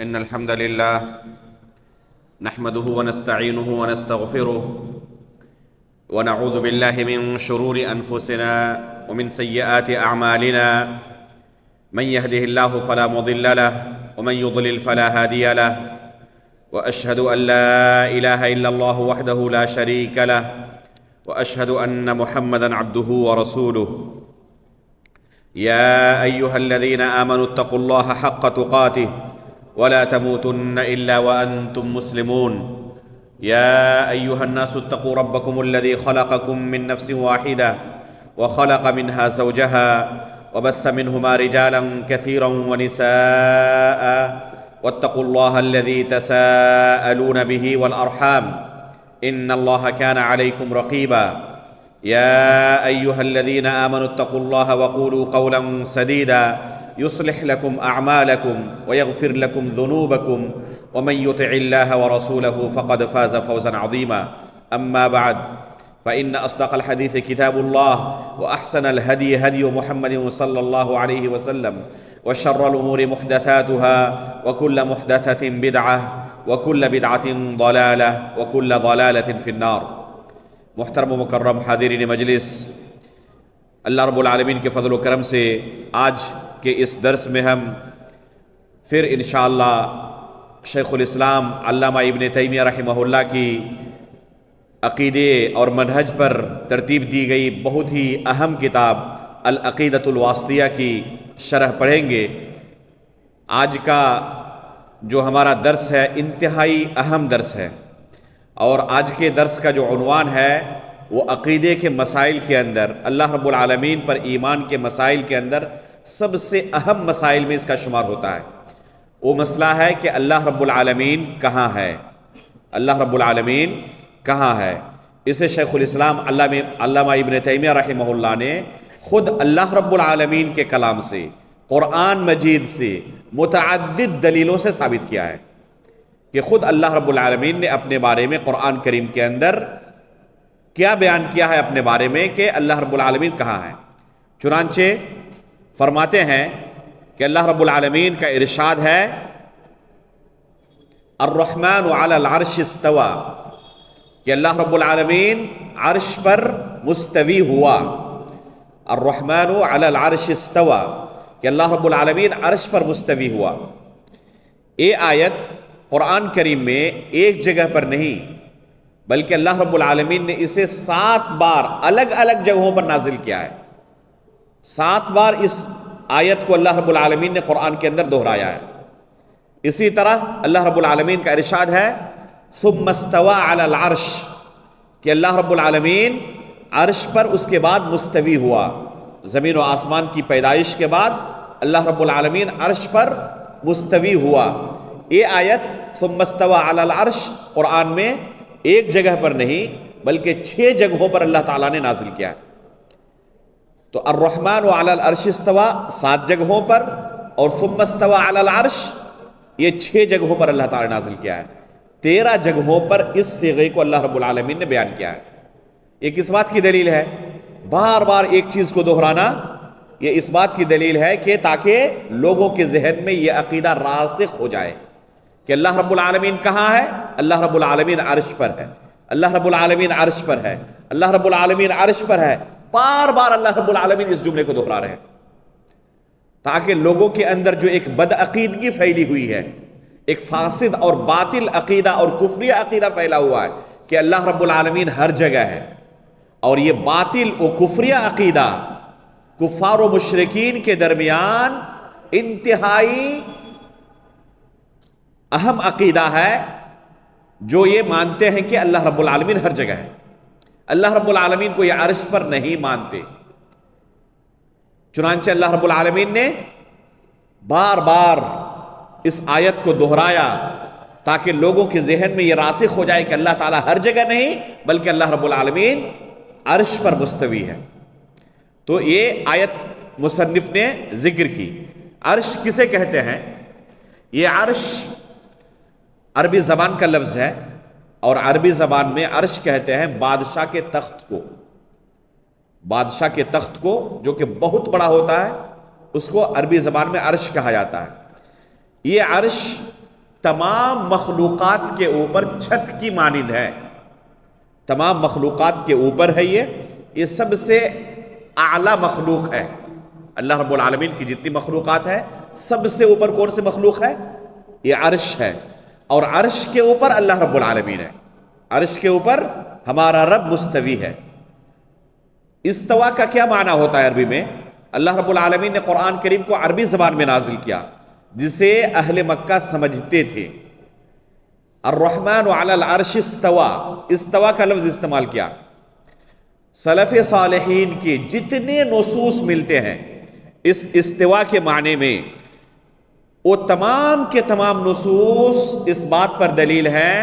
إن الحمد لله نحمده ونستعينه ونستغفره ونعوذ بالله من شرور أنفسنا ومن سيئات أعمالنا. من يهده الله فلا مضل له ومن يضلل فلا هادي له، وأشهد أن لا إله إلا الله وحده لا شريك له، وأشهد أن محمدًا عبده ورسوله. يا أيها الذين آمنوا اتقوا الله حق تقاته ولا تموتن إلا وأنتم مسلمون. يا أيها الناس اتقوا ربكم الذي خلقكم من نفس واحدة وخلق منها زوجها وبث منهما رجالا كثيرا ونساء، واتقوا الله الذي تساءلون به والأرحام إن الله كان عليكم رقيبا. يا أيها الذين آمنوا اتقوا الله وقولوا قولا سديدا يصلح لكم أعمالكم ويغفر لكم ذنوبكم، ومن يطع الله ورسوله فقد فاز فوزا عظيما. أما بعد، فإن أصدق الحديث كتاب الله، وأحسن الهدي هدي محمد صلى الله عليه وسلم، وشر الأمور محدثاتها، وكل محدثة بدعة، وكل بدعة ضلالة، وكل ضلالة في النار. محترم و مکرم حاضرین مجلس، اللہ رب العالمین کے فضل و کرم سے آج کے اس درس میں ہم پھر انشاءاللہ شیخ الاسلام علامہ ابن تیمیہ رحمہ اللہ کی عقیدے اور منہج پر ترتیب دی گئی بہت ہی اہم کتاب العقیدۃ الواسطیہ کی شرح پڑھیں گے. آج کا جو ہمارا درس ہے انتہائی اہم درس ہے، اور آج کے درس کا جو عنوان ہے وہ عقیدے کے مسائل کے اندر، اللہ رب العالمین پر ایمان کے مسائل کے اندر سب سے اہم مسائل میں اس کا شمار ہوتا ہے. وہ مسئلہ ہے کہ اللہ رب العالمین کہاں ہے، اللہ رب العالمین کہاں ہے. اسے شیخ الاسلام علامہ ابن تیمیہ رحمہ اللہ نے خود اللہ رب العالمین کے کلام سے، قرآن مجید سے متعدد دلیلوں سے ثابت کیا ہے کہ خود اللہ رب العالمین نے اپنے بارے میں قرآن کریم کے اندر کیا بیان کیا ہے اپنے بارے میں کہ اللہ رب العالمین کہاں ہے. چنانچہ فرماتے ہیں کہ اللہ رب العالمین کا ارشاد ہے الرحمن علی العرش استوى، کہ اللہ رب العالمین عرش پر مستوی ہوا. الرحمن علی العرش استوى، کہ اللہ رب العالمین عرش پر مستوی ہوا. یہ آیت قرآن کریم میں ایک جگہ پر نہیں بلکہ اللہ رب العالمین نے اسے 7 بار الگ الگ جگہوں پر نازل کیا ہے. 7 بار اس آیت کو اللہ رب العالمین نے قرآن کے اندر دہرایا ہے. اسی طرح اللہ رب العالمین کا ارشاد ہے ثم استوى علی العرش، کہ اللہ رب العالمین عرش پر اس کے بعد مستوی ہوا. زمین و آسمان کی پیدائش کے بعد اللہ رب العالمین عرش پر مستوی ہوا. یہ آیت ثم استوى علی العرش قرآن میں ایک جگہ پر نہیں بلکہ 6 جگہوں پر اللہ تعالیٰ نے نازل کیا ہے. تو الرحمن علی العرش استوى 7 جگہوں پر، اور ثم استوى علی العرش یہ 6 جگہوں پر اللہ تعالیٰ نے نازل کیا ہے. 13 جگہوں پر اس صیغے کو اللہ رب العالمین نے بیان کیا ہے. یہ کس بات کی دلیل ہے؟ بار بار ایک چیز کو دہرانا یہ اس بات کی دلیل ہے کہ تاکہ لوگوں کے ذہن میں یہ عقیدہ راسخ ہو جائے کہ اللہ رب العالمین کہاں ہے. اللہ رب العالمین عرش پر ہے، اللہ رب العالمین عرش پر ہے، اللہ رب العالمین عرش پر ہے. بار بار اللہ رب العالمین اس جملے کو دہرا رہے ہیں تاکہ لوگوں کے اندر جو ایک بدعقیدگی پھیلی ہوئی ہے، ایک فاسد اور باطل عقیدہ اور کفری عقیدہ پھیلا ہوا ہے کہ اللہ رب العالمین ہر جگہ ہے، اور یہ باطل و کفری عقیدہ کفار و مشرکین کے درمیان انتہائی اہم عقیدہ ہے، جو یہ مانتے ہیں کہ اللہ رب العالمین ہر جگہ ہے. اللہ رب العالمین کو یہ عرش پر نہیں مانتے. چنانچہ اللہ رب العالمین نے بار بار اس آیت کو دہرایا تاکہ لوگوں کے ذہن میں یہ راسخ ہو جائے کہ اللہ تعالیٰ ہر جگہ نہیں بلکہ اللہ رب العالمین عرش پر مستوی ہے. تو یہ آیت مصنف نے ذکر کی. عرش کسے کہتے ہیں؟ یہ عرش عربی زبان کا لفظ ہے، اور عربی زبان میں عرش کہتے ہیں بادشاہ کے تخت کو. بادشاہ کے تخت کو جو کہ بہت بڑا ہوتا ہے اس کو عربی زبان میں عرش کہا جاتا ہے. یہ عرش تمام مخلوقات کے اوپر چھت کی مانند ہے، تمام مخلوقات کے اوپر ہے، یہ سب سے اعلیٰ مخلوق ہے۔ اللہ رب العالمین کی جتنی مخلوقات ہے سب سے اوپر کون سی مخلوق ہے؟ یہ عرش ہے، اور عرش کے اوپر اللہ رب العالمین ہے، عرش کے اوپر ہمارا رب مستوی ہے۔ استوا کا کیا معنی ہوتا ہے عربی میں؟ اللہ رب العالمین نے قرآن کریم کو عربی زبان میں نازل کیا جسے اہل مکہ سمجھتے تھے۔ الرحمن علی العرش استوا، استوا کا لفظ استعمال کیا۔ سلف صالحین کے جتنے نصوص ملتے ہیں اس استوا کے معنی میں، وہ تمام کے تمام نصوص اس بات پر دلیل ہے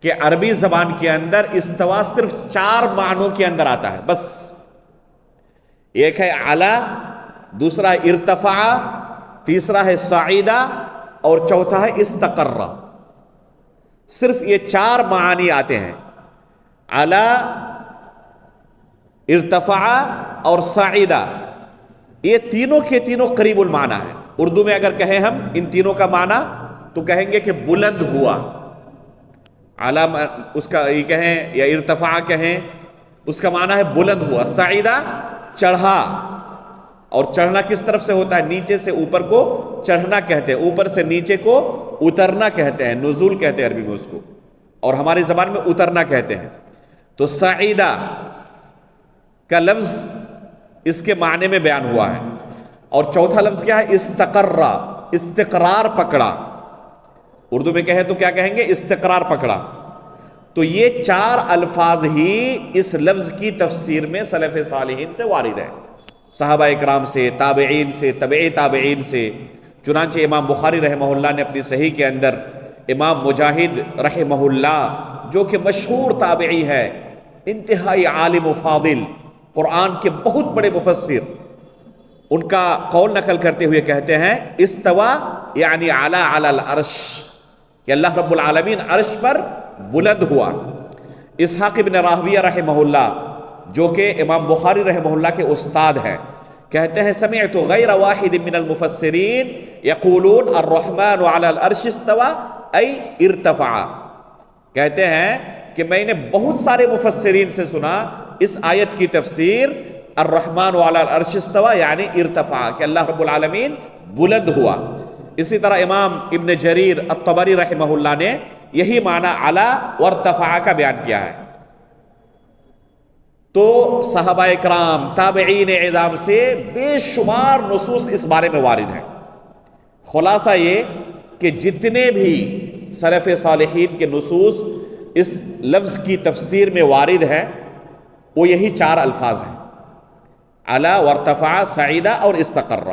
کہ عربی زبان کے اندر استوا صرف 4 معنوں کے اندر آتا ہے بس۔ ایک ہے علا، دوسرا ہے ارتفع، تیسرا ہے صعیدہ، اور چوتھا ہے استقر۔ صرف یہ 4 معانی آتے ہیں، علا، ارتفع اور صعیدہ۔ یہ تینوں کے تینوں قریب المعنی ہے۔ اردو میں اگر کہیں ہم ان تینوں کا معنی تو کہیں گے کہ بلند ہوا، علا اس کا یہ کہیں یا ارتفع کہیں، اس کا معنی ہے بلند ہوا۔ صعیدہ چڑھا، اور چڑھنا کس طرف سے ہوتا ہے؟ نیچے سے اوپر کو چڑھنا کہتے ہیں، اوپر سے نیچے کو اترنا کہتے ہیں، نزول کہتے ہیں عربی میں اس کو، اور ہماری زبان میں اترنا کہتے ہیں۔ تو صعیدہ کا لفظ اس کے معنی میں بیان ہوا ہے۔ اور چوتھا لفظ کیا ہے؟ استقر، استقرار پکڑا۔ اردو میں کہیں تو کیا کہیں گے؟ استقرار پکڑا۔ تو یہ 4 الفاظ ہی اس لفظ کی تفسیر میں سلف صالحین سے وارد ہیں، صحابہ اکرام سے، تابعین سے، تبع تابعین سے۔ چنانچہ امام بخاری رحمہ اللہ نے اپنی صحیح کے اندر امام مجاہد رحمہ اللہ جو کہ مشہور تابعی ہے، انتہائی عالم و فاضل، قرآن کے بہت بڑے مفسر، ان کا قول نقل کرتے ہوئے کہتے ہیں استوا یعنی علی العرش، کہ اللہ رب العالمین عرش پر بلند ہوا۔ اسحاق بن راہویہ رحمہ اللہ جو کہ امام بخاری رحمہ اللہ کے استاد ہیں، کہتے ہیں سمعت غیر واحد من المفسرین یقولون الرحمن علی العرش استوا ای ارتفع۔ کہتے ہیں کہ میں نے بہت سارے مفسرین سے سنا اس آیت کی تفسیر الرحمن علی العرش استوا یعنی ارتفع، کہ اللہ رب العالمین بلند ہوا۔ اسی طرح امام ابن جریر الطبری رحمہ اللہ نے یہی معنی علا وارتفع کا بیان کیا ہے۔ تو صحابہ اکرام، تابعین اعظام سے بے شمار نصوص اس بارے میں وارد ہیں۔ خلاصہ یہ کہ جتنے بھی سلف صالحین کے نصوص اس لفظ کی تفسیر میں وارد ہیں وہ یہی 4 الفاظ ہیں، علا وارتفع، صعیدہ اور استقر۔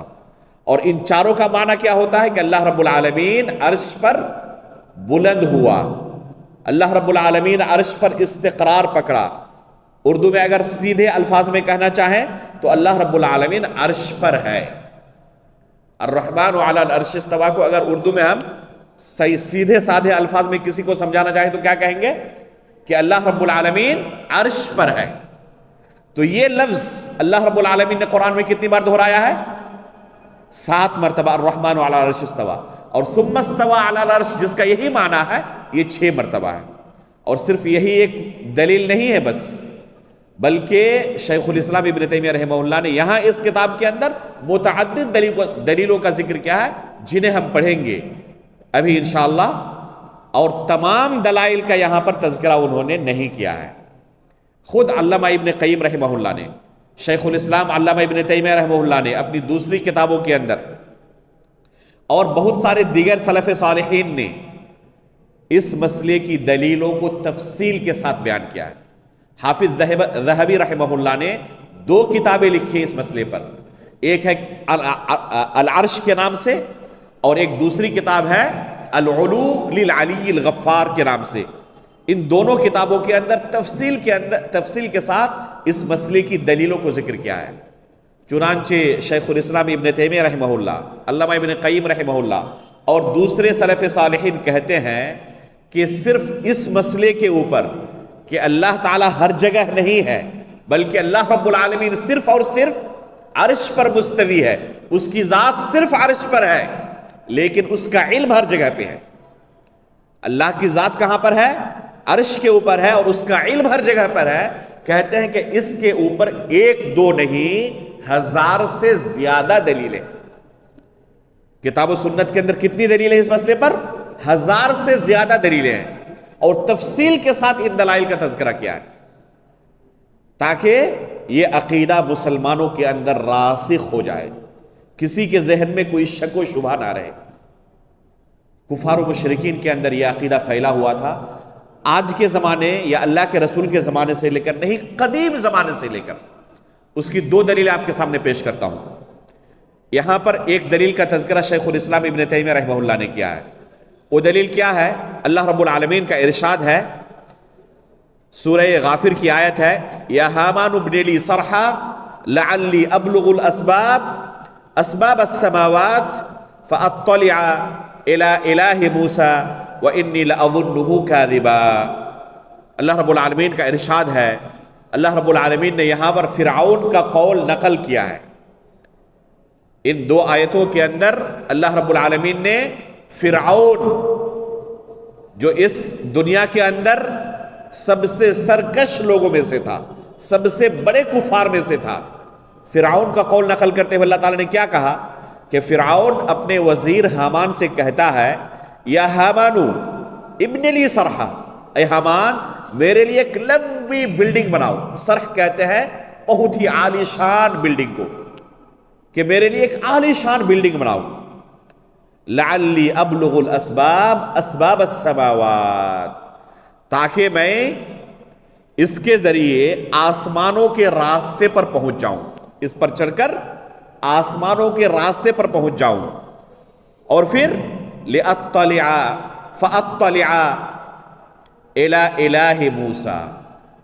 اور ان چاروں کا معنی کیا ہوتا ہے؟ کہ اللہ رب العالمین عرش پر بلند ہوا، اللہ رب العالمین عرش پر استقرار پکڑا۔ اردو میں اگر سیدھے الفاظ میں کہنا چاہیں تو اللہ رب العالمین عرش پر ہے۔ الرحمن علی العرش استوا کو اگر اردو میں ہم سیدھے سادھے الفاظ میں کسی کو سمجھانا چاہیں تو کیا کہیں گے؟ کہ اللہ رب العالمین عرش پر ہے۔ تو یہ لفظ اللہ رب العالمین نے قرآن میں کتنی بار دہرایا ہے؟ 7 مرتبہ الرحمن علی العرش استوا، اور ثم استوى علی العرش جس کا یہی معنی ہے یہ 6 مرتبہ ہے۔ اور صرف یہی ایک دلیل نہیں ہے بس، بلکہ شیخ الاسلام ابن تیمیہ رحمہ اللہ نے یہاں اس کتاب کے اندر متعدد دلیلوں کا ذکر کیا ہے جنہیں ہم پڑھیں گے ابھی انشاءاللہ، اور تمام دلائل کا یہاں پر تذکرہ انہوں نے نہیں کیا ہے۔ خود علامہ ابن قیم رحمہ اللہ نے، شیخ الاسلام علامہ ابن تیمیہ رحمہ اللہ نے اپنی دوسری کتابوں کے اندر، اور بہت سارے دیگر سلف صالحین نے اس مسئلے کی دلیلوں کو تفصیل کے ساتھ بیان کیا ہے۔ حافظ ذہبی رحمہ اللہ نے 2 کتابیں لکھی اس مسئلے پر، ایک ہے العرش کے نام سے، اور ایک دوسری کتاب ہے العلو للعلی الغفار کے نام سے۔ ان دونوں کتابوں کے اندر تفصیل کے ساتھ اس مسئلے کی دلیلوں کو ذکر کیا ہے۔ چنانچہ شیخ الاسلام ابن تیمیہ رحمہ اللہ، علامہ ابن قیم رحمہ اللہ اور دوسرے سلف صالحین کہتے ہیں کہ صرف اس مسئلے کے اوپر کہ اللہ تعالیٰ ہر جگہ نہیں ہے، بلکہ اللہ رب العالمین صرف اور صرف عرش پر مستوی ہے، اس کی ذات صرف عرش پر ہے، لیکن اس کا علم ہر جگہ پہ ہے. اللہ کی ذات کہاں پر ہے؟ عرش کے اوپر ہے، اور اس کا علم ہر جگہ پر ہے. کہتے ہیں کہ اس کے اوپر ایک دو نہیں، 1000 سے زیادہ دلیلیں. کتاب و سنت کے اندر کتنی دلیلیں اس مسئلے پر؟ 1000 سے زیادہ دلیلیں ہیں، اور تفصیل کے ساتھ ان دلائل کا تذکرہ کیا ہے، تاکہ یہ عقیدہ مسلمانوں کے اندر راسخ ہو جائے، کسی کے ذہن میں کوئی شک و شبہ نہ رہے. کفار و مشرکین کے اندر یہ عقیدہ پھیلا ہوا تھا. آج کے زمانے یا اللہ کے رسول کے زمانے سے لے کر نہیں، قدیم زمانے سے لے کر. اس کی 2 دلیلیں آپ کے سامنے پیش کرتا ہوں. یہاں پر ایک دلیل کا تذکرہ شیخ الاسلام ابن تیمیہ رحمہ اللہ نے کیا ہے. وہ دلیل کیا ہے؟ اللہ رب العالمین کا ارشاد ہے، سورہ غافر کی آیت ہے، یا حامان ابن لی صرحا لعلی ابلغ اسباب السماوات فاطلع الى الہ موسیٰ وانی لأظنہ کاذبا. اللہ رب العالمین کا ارشاد ہے، اللہ رب العالمین نے یہاں پر فرعون کا قول نقل کیا ہے. ان 2 آیتوں کے اندر اللہ رب العالمین نے فرعون، جو اس دنیا کے اندر سب سے سرکش لوگوں میں سے تھا، سب سے بڑے کفار میں سے تھا، فرعون کا قول نقل کرتے ہوئے اللہ تعالیٰ نے کیا کہا کہ فرعون اپنے وزیر حامان سے کہتا ہے، یا حامانو ابن لی صرحا، اے حامان میرے لیے ایک لمبی بلڈنگ بناؤ. صرح کہتے ہیں بہت ہی عالی شان بلڈنگ کو، کہ میرے لیے ایک عالی شان بلڈنگ بناؤ. لعلی ابلغ اسباب السماوات، تاکہ میں اس کے ذریعے آسمانوں کے راستے پر پہنچ جاؤں، اس پر چڑھ کر آسمانوں کے راستے پر پہنچ جاؤں. اور پھر فاطلع الی الہ موسیٰ،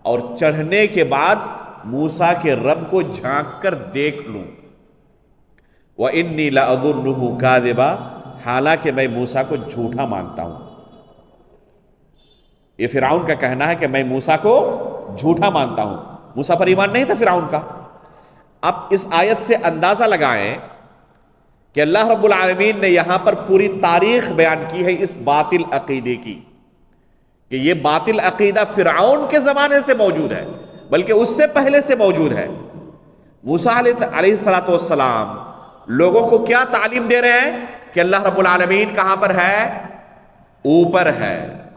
اور چڑھنے کے بعد موسیٰ کے رب کو جھانک کر دیکھ لوں. وانی لأظنہ کاذبا، حالانکہ میں موسیٰ کو جھوٹا مانتا ہوں. یہ فرعون کا کہنا ہے کہ میں موسیٰ کو جھوٹا مانتا ہوں. موسیٰ پر ایمان نہیں تھا فرعون کا. اب اس آیت سے اندازہ لگائیں کہ اللہ رب العالمین نے یہاں پر پوری تاریخ بیان کی ہے اس باطل عقیدے کی، کہ یہ باطل عقیدہ فرعون کے زمانے سے موجود ہے، بلکہ اس سے پہلے سے موجود ہے. موسیٰ علیہ السلام لوگوں کو کیا تعلیم دے رہے ہیں کہ اللہ رب العالمین کہاں پر ہے؟ اوپر ہے،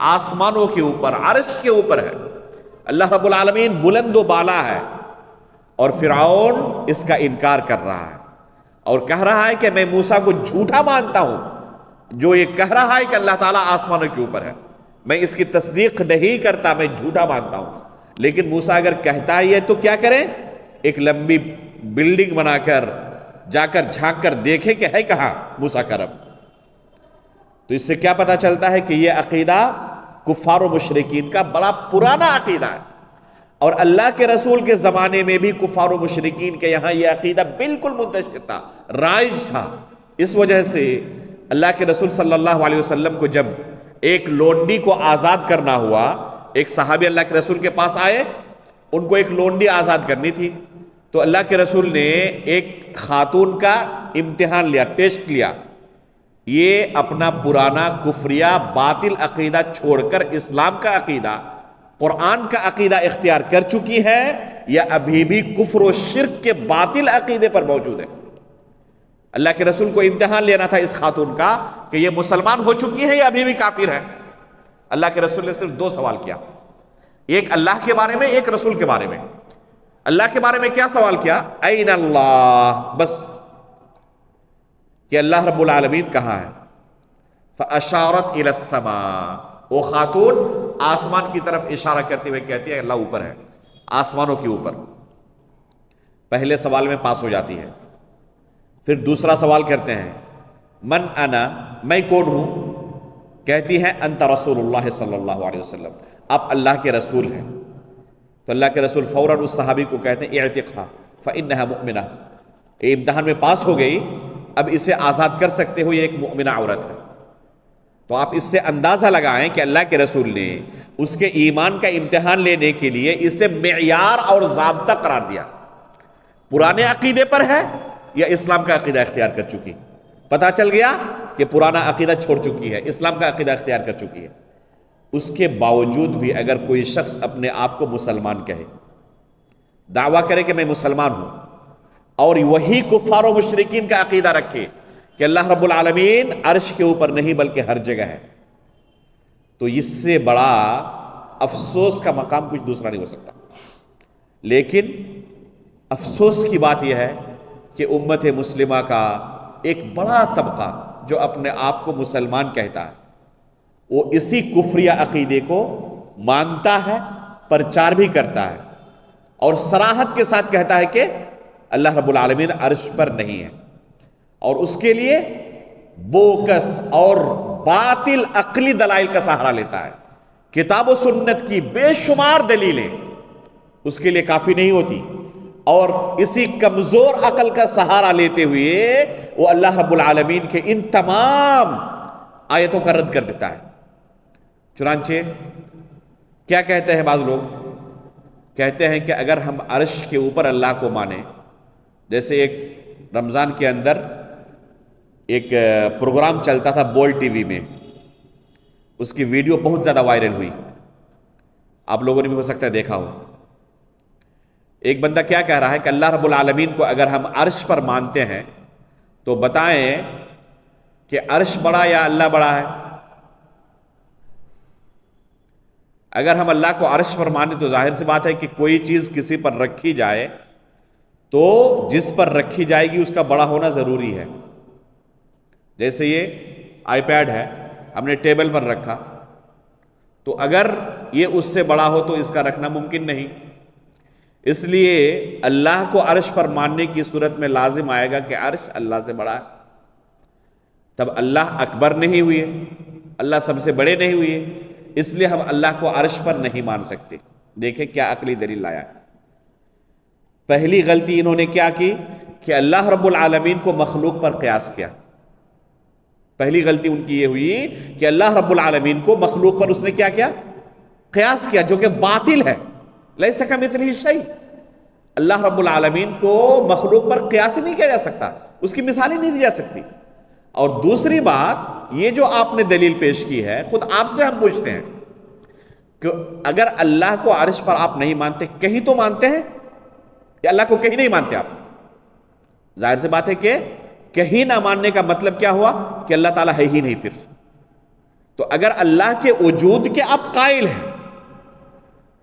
آسمانوں کے اوپر، عرش کے اوپر ہے. اللہ رب العالمین بلند و بالا ہے، اور فرعون اس کا انکار کر رہا ہے اور کہہ رہا ہے کہ میں موسیٰ کو جھوٹا مانتا ہوں. جو یہ کہہ رہا ہے کہ اللہ تعالیٰ آسمانوں کے اوپر ہے، میں اس کی تصدیق نہیں کرتا، میں جھوٹا مانتا ہوں. لیکن موسیٰ اگر کہتا ہے تو کیا کریں؟ ایک لمبی بلڈنگ بنا کر جا کر جھانک کر دیکھیں کہ ہے کہاں موسیٰ کا رب. تو اس سے کیا پتا چلتا ہے کہ یہ عقیدہ کفار و مشرکین کا بڑا پرانا عقیدہ ہے، اور اللہ کے رسول کے زمانے میں بھی کفار و مشرکین کے یہاں یہ عقیدہ بالکل منتشر تھا، رائج تھا. اس وجہ سے اللہ کے رسول صلی اللہ علیہ وسلم کو جب ایک لونڈی کو آزاد کرنا ہوا، ایک صحابی اللہ کے رسول کے پاس آئے، ان کو ایک لونڈی آزاد کرنی تھی. تو اللہ کے رسول نے ایک خاتون کا امتحان لیا، ٹیسٹ لیا. یہ اپنا پرانا کفریہ باطل عقیدہ چھوڑ کر اسلام کا عقیدہ، قرآن کا عقیدہ اختیار کر چکی ہے، یا ابھی بھی کفر و شرک کے باطل عقیدے پر موجود ہے. اللہ کے رسول کو امتحان لینا تھا اس خاتون کا کہ یہ مسلمان ہو چکی ہے یا ابھی بھی کافر ہے. اللہ کے رسول نے صرف 2 سوال کیا، ایک اللہ کے بارے میں، ایک رسول کے بارے میں. اللہ کے بارے میں کیا سوال کیا؟ این اللہ، بس کہ اللہ رب العالمین کہاں ہے. فاشارت الی السماء، وہ خاتون آسمان کی طرف اشارہ کرتے ہوئے کہتی ہے اللہ اوپر ہے، آسمانوں کے اوپر. پہلے سوال میں پاس ہو جاتی ہے. پھر دوسرا سوال کرتے ہیں، من انا، میں کون ہوں؟ کہتی ہے انت رسول اللہ صلی اللہ علیہ وسلم، آپ اللہ کے رسول ہیں. تو اللہ کے رسول فوراً اس صحابی کو کہتے ہیں اعتقها فانها مؤمنہ، یہ امتحان میں پاس ہو گئی، اب اسے آزاد کر سکتے ہو، یہ ایک مؤمنہ عورت ہے. تو آپ اس سے اندازہ لگائیں کہ اللہ کے رسول نے اس کے ایمان کا امتحان لینے کے لیے اسے معیار اور ضابطہ قرار دیا. پرانے عقیدے پر ہے یا اسلام کا عقیدہ اختیار کر چکی؟ پتہ چل گیا کہ پرانا عقیدہ چھوڑ چکی ہے، اسلام کا عقیدہ اختیار کر چکی ہے، اس کے باوجود بھی اگر کوئی شخص اپنے آپ کو مسلمان کہے، دعویٰ کرے کہ میں مسلمان ہوں، اور وہی کفار و مشرکین کا عقیدہ رکھے کہ اللہ رب العالمین عرش کے اوپر نہیں بلکہ ہر جگہ ہے، تو اس سے بڑا افسوس کا مقام کچھ دوسرا نہیں ہو سکتا۔ لیکن افسوس کی بات یہ ہے کہ امت مسلمہ کا ایک بڑا طبقہ جو اپنے آپ کو مسلمان کہتا ہے، وہ اسی کفریہ عقیدے کو مانتا ہے، پرچار بھی کرتا ہے، اور صراحت کے ساتھ کہتا ہے کہ اللہ رب العالمین عرش پر نہیں ہے، اور اس کے لیے بوکس اور باطل عقلی دلائل کا سہارا لیتا ہے۔ کتاب و سنت کی بے شمار دلیلیں اس کے لیے کافی نہیں ہوتی، اور اسی کمزور عقل کا سہارا لیتے ہوئے وہ اللہ رب العالمین کے ان تمام آیتوں کا رد کر دیتا ہے۔ چنانچہ کیا کہتے ہیں بعض لوگ؟ کہتے ہیں کہ اگر ہم عرش کے اوپر اللہ کو مانیں، جیسے ایک رمضان کے اندر ایک پروگرام چلتا تھا بول ٹی وی میں، اس کی ویڈیو بہت زیادہ وائرل ہوئی، آپ لوگوں نے بھی ہو سکتا ہے دیکھا ہو۔ ایک بندہ کیا کہہ رہا ہے کہ اللہ رب العالمین کو اگر ہم عرش پر مانتے ہیں تو بتائیں کہ عرش بڑا یا اللہ بڑا ہے؟ اگر ہم اللہ کو عرش پر مانیں تو ظاہر سی بات ہے کہ کوئی چیز کسی پر رکھی جائے تو جس پر رکھی جائے گی اس کا بڑا ہونا ضروری ہے۔ جیسے یہ آئی پیڈ ہے، ہم نے ٹیبل پر رکھا، تو اگر یہ اس سے بڑا ہو تو اس کا رکھنا ممکن نہیں، اس لیے اللہ کو عرش پر ماننے کی صورت میں لازم آئے گا کہ عرش اللہ سے بڑا ہے، تب اللہ اکبر نہیں ہوئے، اللہ سب سے بڑے نہیں ہوئے، اس لیے ہم اللہ کو عرش پر نہیں مان سکتے۔ دیکھیں کیا عقلی دلیل لایا۔ پہلی غلطی انہوں نے کیا کی کہ اللہ رب العالمین کو مخلوق پر قیاس کیا۔ پہلی غلطی ان کی یہ ہوئی کہ اللہ رب العالمین کو مخلوق پر اس نے کیا کیا؟ قیاس کیا، جو کہ باطل ہے۔ لیس کمثلہ شیء، اللہ رب العالمین کو مخلوق پر قیاس ہی نہیں کیا جا سکتا، اس کی مثال ہی نہیں دی جا سکتی۔ اور دوسری بات، یہ جو آپ نے دلیل پیش کی ہے، خود آپ سے ہم پوچھتے ہیں کہ اگر اللہ کو عرش پر آپ نہیں مانتے، کہیں تو مانتے ہیں یا اللہ کو کہیں نہیں مانتے آپ؟ ظاہر سی بات ہے کہ کہیں نہ ماننے کا مطلب کیا ہوا کہ اللہ تعالیٰ ہے ہی نہیں۔ پھر تو اگر اللہ کے وجود کے آپ قائل ہیں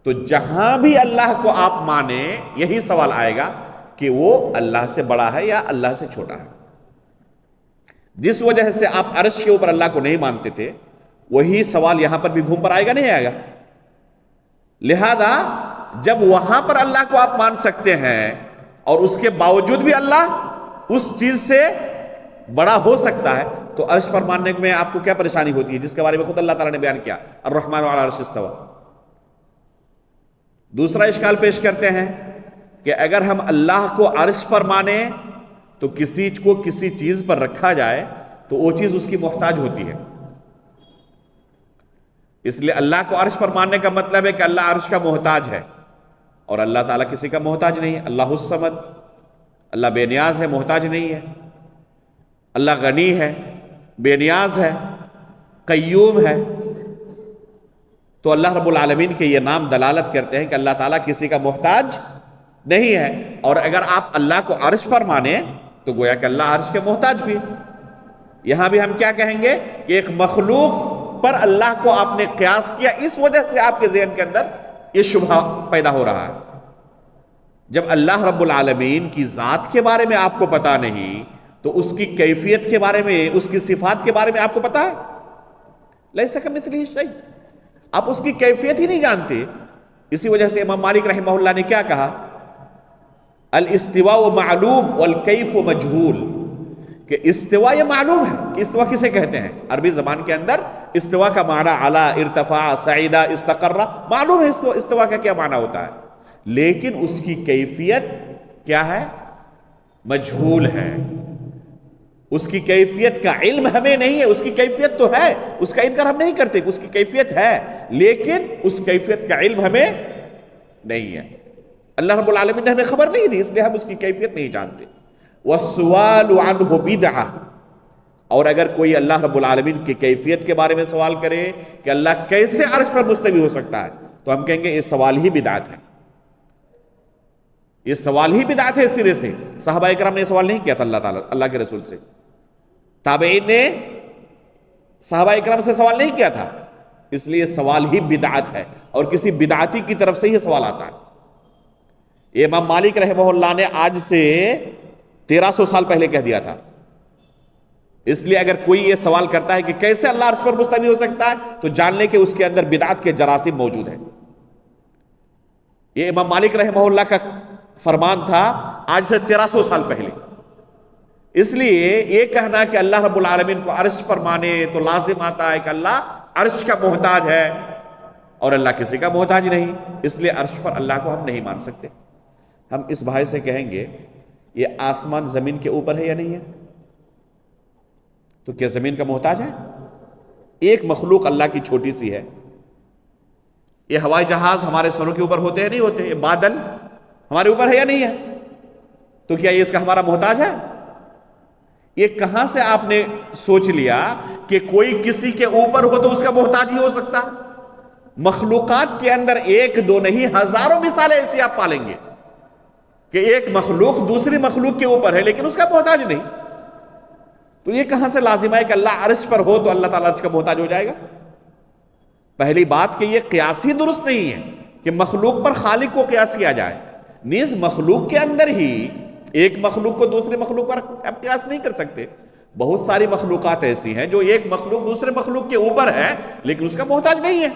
تو جہاں بھی اللہ کو آپ مانیں، یہی سوال آئے گا کہ وہ اللہ سے بڑا ہے یا اللہ سے چھوٹا ہے۔ جس وجہ سے آپ عرش کے اوپر اللہ کو نہیں مانتے تھے، وہی سوال یہاں پر بھی گھوم پر آئے گا نہیں آئے گا؟ لہذا جب وہاں پر اللہ کو آپ مان سکتے ہیں اور اس کے باوجود بھی اللہ اس چیز سے بڑا ہو سکتا ہے، تو عرش پر ماننے میں آپ کو کیا پریشانی ہوتی ہے، جس کے بارے میں خود اللہ تعالیٰ نے بیان کیا، الرحمن علی العرش استوى۔ دوسرا اشکال پیش کرتے ہیں کہ اگر ہم اللہ کو عرش پر مانیں تو کسی کو کسی چیز پر رکھا جائے تو وہ چیز اس کی محتاج ہوتی ہے، اس لیے اللہ کو عرش پر ماننے کا مطلب ہے کہ اللہ عرش کا محتاج ہے، اور اللہ تعالیٰ کسی کا محتاج نہیں ہے۔ اللہ الصمد، اللہ بے نیاز ہے، محتاج نہیں ہے۔ اللہ غنی ہے، بے نیاز ہے، قیوم ہے۔ تو اللہ رب العالمین کے یہ نام دلالت کرتے ہیں کہ اللہ تعالیٰ کسی کا محتاج نہیں ہے، اور اگر آپ اللہ کو عرش پر مانیں تو گویا کہ اللہ عرش کے محتاج بھی۔ یہاں بھی ہم کیا کہیں گے کہ ایک مخلوق پر اللہ کو آپ نے قیاس کیا، اس وجہ سے آپ کے ذہن کے اندر یہ شبہ پیدا ہو رہا ہے۔ جب اللہ رب العالمین کی ذات کے بارے میں آپ کو پتا نہیں تو اس کی کیفیت کے بارے میں، اس کی صفات کے بارے میں آپ کو پتا ہے؟ لیس کمثلہ شیء، آپ اس کی کیفیت ہی نہیں جانتے۔ اسی وجہ سے امام مالک رحمہ اللہ نے کیا کہا، الاستواء معلوم والکیف مجہول، کہ استوا یہ معلوم ہے کہ استوا کسے کہتے ہیں۔ عربی زبان کے اندر استوا کا معنی علا، ارتفاع، صعیدہ، استقر، معلوم ہے استوا کا کیا معنی ہوتا ہے، لیکن اس کی کیفیت کیا ہے؟ مجہول ہے۔ اس کی کیفیت کا علم ہمیں نہیں ہے۔ اس کی کیفیت تو ہے، اس کا انکار ہم نہیں کرتے، اس کی کیفیت ہے، لیکن اس کیفیت کا علم ہمیں نہیں ہے۔ اللہ رب العالمین نے ہمیں خبر نہیں دی، اس لیے ہم اس کی کیفیت نہیں جانتے۔ وَالسُّؤَالُ عَنْهُ بِدْعَةٌ، اور اگر کوئی اللہ رب العالمین کی کیفیت کے بارے میں سوال کرے کہ اللہ کیسے عرش پر مستوی ہو سکتا ہے، تو ہم کہیں گے یہ سوال ہی بدعت ہے، یہ سوال ہی بدعت ہے سرے سے۔ صحابہ اکرام نے یہ سوال نہیں کیا تھا اللہ کے رسول سے، تابعین نے صحابہ اکرام سے سوال نہیں کیا تھا، اس لیے سوال ہی بدعت ہے، اور کسی بدعتی کی طرف سے یہ سوال آتا ہے۔ یہ امام مالک رحمہ اللہ نے آج سے 1300 سال پہلے کہہ دیا تھا۔ اس لیے اگر کوئی یہ سوال کرتا ہے کہ کیسے اللہ عرش پر مستوی ہو سکتا ہے، تو جان لیں کہ اس کے اندر بدعت کے جراثیم موجود ہیں۔ یہ امام مالک رحمہ اللہ کا فرمان تھا آج سے 1300 سال پہلے۔ اس لیے یہ کہنا کہ اللہ رب العالمین کو عرش پر مانے تو لازم آتا ہے کہ اللہ عرش کا محتاج ہے، اور اللہ کسی کا محتاج نہیں، اس لیے عرش پر اللہ کو ہم نہیں مان سکتے۔ ہم اس بھائی سے کہیں گے یہ آسمان زمین کے اوپر ہے یا نہیں ہے؟ تو کیا زمین کا محتاج ہے؟ ایک مخلوق اللہ کی چھوٹی سی ہے۔ یہ ہوائی جہاز ہمارے سروں کے اوپر ہوتے ہیں نہیں ہوتے؟ یہ بادل ہمارے اوپر ہے یا نہیں ہے؟ تو کیا یہ اس کا ہمارا محتاج ہے؟ یہ کہاں سے آپ نے سوچ لیا کہ کوئی کسی کے اوپر ہو تو اس کا محتاج ہی ہو سکتا؟ مخلوقات کے اندر ایک دو نہیں، ہزاروں مثالیں ایسی آپ پالیں گے کہ ایک مخلوق دوسری مخلوق کے اوپر ہے لیکن اس کا محتاج نہیں۔ تو یہ کہاں سے لازم ہے کہ اللہ عرش پر ہو تو اللہ تعالیٰ عرش کا محتاج ہو جائے گا؟ پہلی بات کہ یہ قیاس ہی درست نہیں ہے کہ مخلوق پر خالق کو قیاس کیا جائے، نیز مخلوق کے اندر ہی ایک مخلوق کو دوسری مخلوق پر آپ قیاس نہیں کر سکتے۔ بہت ساری مخلوقات ایسی ہیں جو ایک مخلوق دوسرے مخلوق کے اوپر ہے لیکن اس کا محتاج نہیں ہے،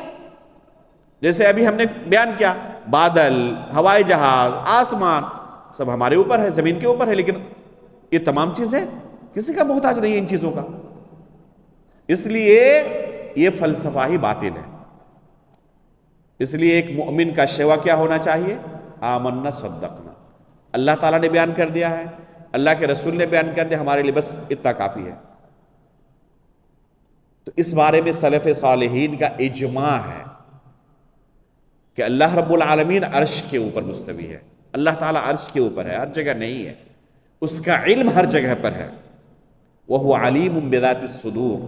جیسے ابھی ہم نے بیان کیا، بادل، ہوائی جہاز، آسمان سب ہمارے اوپر ہے، زمین کے اوپر ہے، لیکن یہ تمام چیزیں کسی کا محتاج نہیں ہے ان چیزوں کا۔ اس لیے یہ فلسفہ ہی باطل ہے۔ اس لیے ایک مومن کا شیوا کیا ہونا چاہیے؟ آمنا صدقنا، اللہ تعالیٰ نے بیان کر دیا ہے، اللہ کے رسول نے بیان کر دیا، ہمارے لیے بس اتنا کافی ہے۔ تو اس بارے میں سلف صالحین کا اجماع ہے کہ اللہ رب العالمین عرش کے اوپر مستوی ہے، اللہ تعالیٰ عرش کے اوپر ہے، ہر جگہ نہیں ہے، اس کا علم ہر جگہ پر ہے۔ وَهُوَ عَلِيمٌ بِذَاتِ الصُّدُورِ،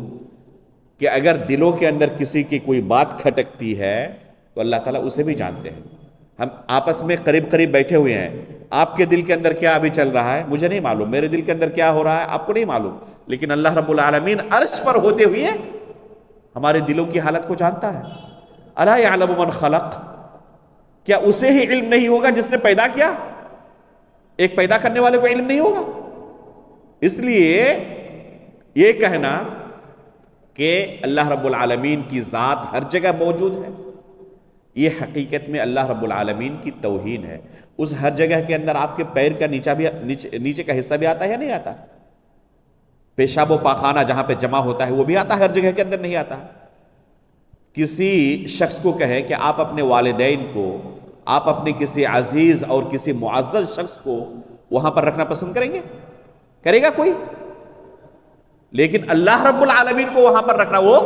کہ اگر دلوں کے اندر کسی کی کوئی بات کھٹکتی ہے تو اللہ تعالیٰ اسے بھی جانتے ہیں۔ ہم آپس میں قریب قریب بیٹھے ہوئے ہیں، آپ کے دل کے اندر کیا ابھی چل رہا ہے مجھے نہیں معلوم، میرے دل کے اندر کیا ہو رہا ہے آپ کو نہیں معلوم، لیکن اللہ رب العالمین عرش پر ہوتے ہوئے ہمارے دلوں کی حالت کو جانتا ہے۔ الا یعلم من خلق، کیا اسے ہی علم نہیں ہوگا جس نے پیدا کیا؟ ایک پیدا کرنے والے کو علم نہیں ہوگا؟ اس لیے یہ کہنا کہ اللہ رب العالمین کی ذات ہر جگہ موجود ہے، یہ حقیقت میں اللہ رب العالمین کی توہین ہے۔ اس ہر جگہ کے اندر آپ کے پیر کا نیچے کا حصہ بھی آتا ہے یا نہیں آتا؟ پیشاب و پاخانہ جہاں پہ جمع ہوتا ہے وہ بھی آتا ہے، ہر جگہ کے اندر نہیں آتا۔ کسی شخص کو کہے کہ آپ اپنے والدین کو، آپ اپنے کسی عزیز اور کسی معزز شخص کو وہاں پر رکھنا پسند کریں گے؟ کرے گا کوئی؟ لیکن اللہ رب العالمین کو وہاں پر رکھنا وہ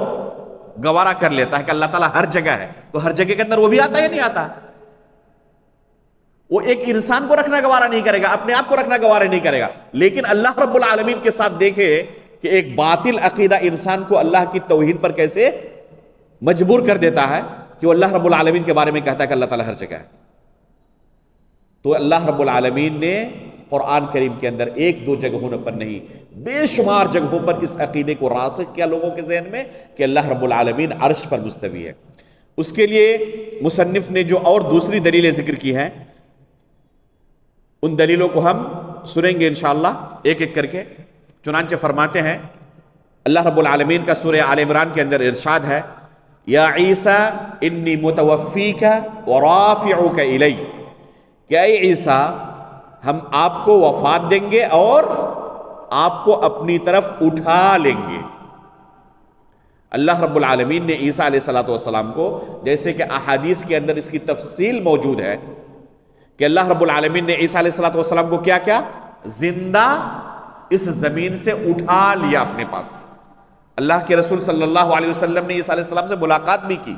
گوارا کر لیتا ہے کہ اللہ تعالیٰ ہر جگہ ہے، تو ہر جگہ کے اندر وہ بھی آتا ہے یا نہیں آتا؟ وہ ایک انسان کو رکھنا گوارا نہیں کرے گا، اپنے آپ کو رکھنا گوارا نہیں کرے گا، لیکن اللہ رب العالمین کے ساتھ دیکھے کہ ایک باطل عقیدہ انسان کو اللہ کی توہین پر کیسے مجبور کر دیتا ہے کہ وہ اللہ رب العالمین کے بارے میں کہتا ہے کہ اللہ تعالیٰ ہر جگہ ہے۔ تو اللہ رب العالمین نے قرآن کریم کے اندر ایک دو جگہوں پر نہیں، بے شمار جگہوں پر اس عقیدے کو راسخ کیا لوگوں کے ذہن میں کہ اللہ رب العالمین عرش پر مستوی ہے۔ اس کے لیے مصنف نے جو اور دوسری دلیلیں ذکر کی ہیں، ان دلیلوں کو ہم سنیں گے انشاءاللہ ایک ایک کر کے۔ چنانچہ فرماتے ہیں اللہ رب العالمین کا سورہ آل عمران کے اندر ارشاد ہے، یا عیسیٰ انی متوفیک ورافعک الی، کہ اے عیسیٰ ہم آپ کو وفات دیں گے اور آپ کو اپنی طرف اٹھا لیں گے۔ اللہ رب العالمین نے عیسیٰ علیہ السلام کو، جیسے کہ احادیث کے اندر اس کی تفصیل موجود ہے کہ اللہ رب العالمین نے عیسیٰ علیہ السلام کو کیا کیا؟ زندہ اس زمین سے اٹھا لیا اپنے پاس۔ اللہ کے رسول صلی اللہ علیہ وسلم نے عیسیٰ علیہ السلام سے ملاقات بھی کی۔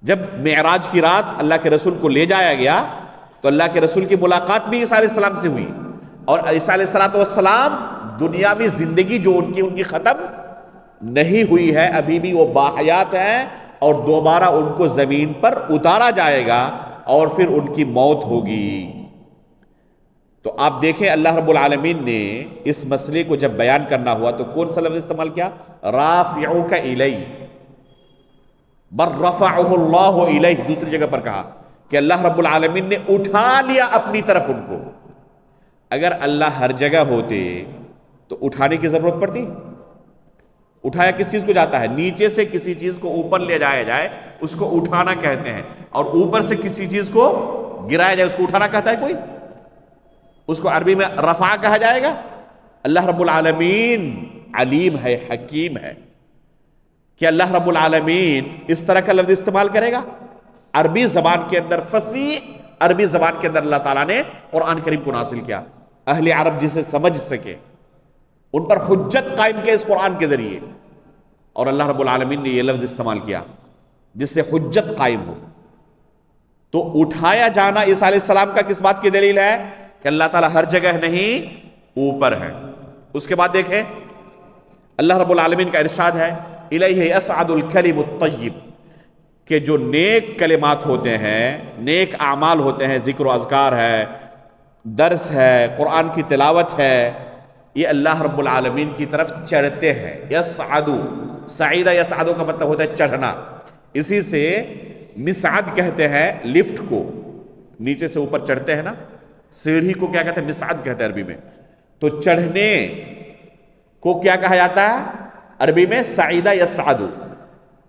جب معراج کی رات اللہ کے رسول کو لے جایا گیا تو اللہ کے رسول کی ملاقات بھی عیسیٰ علیہ السلام سے ہوئی، اور عیسیٰ علیہ السلام دنیاوی زندگی جو ان کی ختم نہیں ہوئی ہے، ابھی بھی وہ باحیات ہیں، اور دوبارہ ان کو زمین پر اتارا جائے گا اور پھر ان کی موت ہوگی۔ تو آپ دیکھیں اللہ رب العالمین نے اس مسئلے کو جب بیان کرنا ہوا تو کون سا لفظ استعمال کیا؟ رافعک الی، بل رفعہ اللہ الیہ۔ دوسری جگہ پر کہا کہ اللہ رب العالمین نے اٹھا لیا اپنی طرف ان کو۔ اگر اللہ ہر جگہ ہوتے تو اٹھانے کی ضرورت پڑتی؟ اٹھایا کس چیز کو جاتا ہے؟ نیچے سے کسی چیز کو اوپر لے جایا جائے اس کو اٹھانا کہتے ہیں، اور اوپر سے کسی چیز کو گرایا جائے اس کو اٹھانا کہتا ہے کوئی؟ اس کو عربی میں رفع کہا جائے گا۔ اللہ رب العالمین علیم ہے، حکیم ہے، کہ اللہ رب العالمین اس طرح کا لفظ استعمال کرے گا؟ عربی زبان کے اندر، فصیح عربی زبان کے اندر اللہ تعالیٰ نے قرآن کریم کو نازل کیا، اہل عرب جسے سمجھ سکے، ان پر حجت قائم کیا اس قرآن کے ذریعے، اور اللہ رب العالمین نے یہ لفظ استعمال کیا جس سے حجت قائم ہو۔ تو اٹھایا جانا عیسیٰ علیہ السلام کا کس بات کی دلیل ہے؟ کہ اللہ تعالیٰ ہر جگہ نہیں، اوپر ہے۔ اس کے بعد دیکھیں اللہ رب العالمین کا ارشاد ہے الیہ یصعد الکلم الطیب، کہ جو نیک کلمات ہوتے ہیں، نیک اعمال ہوتے ہیں، ذکر و اذکار ہے، درس ہے، قرآن کی تلاوت ہے، یہ اللہ رب العالمین کی طرف چڑھتے ہیں۔ یصعدو، صعیدہ یصعدو کا مطلب ہوتا ہے چڑھنا، اسی سے مصعد کہتے ہیں لفٹ کو، نیچے سے اوپر چڑھتے ہیں نا، سیڑھی کو کیا کہتے ہیں؟ مصعد کہتے ہیں عربی میں۔ تو چڑھنے کو کیا کہا جاتا ہے عربی میں؟ صعیدہ یصعدو۔